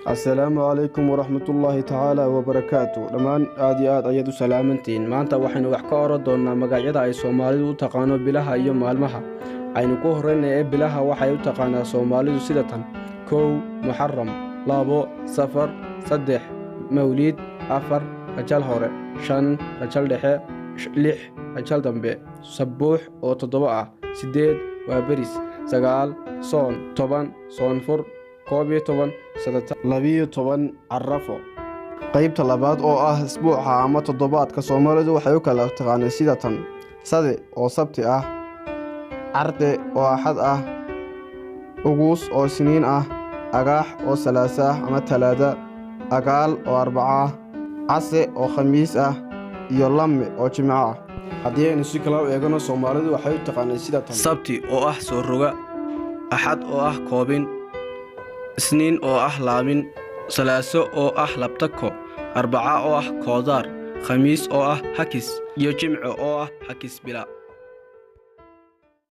السلام عليكم ورحمة الله تعالى وبركاته. دمان aad ayadu salaamantiin. Maanta waxaynu wax ka oran doonaa magacyada ay Soomaalidu u taqaano bilaha iyo maalmaha. Aynu ku horeynaa bilaha waxay u taqaanaa Soomaalidu sida tan: 1 Muharram, 2 Safar, 3 Mawlid, 4 Rajal hore, 5 Rajal dhexe, 6 Rajal dambe, Sabuux oo 7 ah, 8 waa Baris, 9 Soon, 10 Soonfur, 12 Carrafo. qaybta labaad oo ah isbuuca ama toddobaadka Soomaalidu waxay u kala taqaanaa sida tan: Sade oo Sabti ah, Arde oo Axad ah, Uguus oo Isniin ah, Agaax oo Salaasa ah ama Talaada, Agaal oo Arbaca ah, Case oo Khamiis ah, iyo Lamme oo Jimco ah. Haddii aynu si kala u eegno, Soomaalidu waxay u taqaanaa sida tan: Sabti oo ah soo roga, Axad oo ah koobin, Isniin oo ah laabin, Salaaso oo ah labtako, Arbaca oo ah koodaar, Khamiis oo ah hakis, iyo Jimco oo ah hakis bila.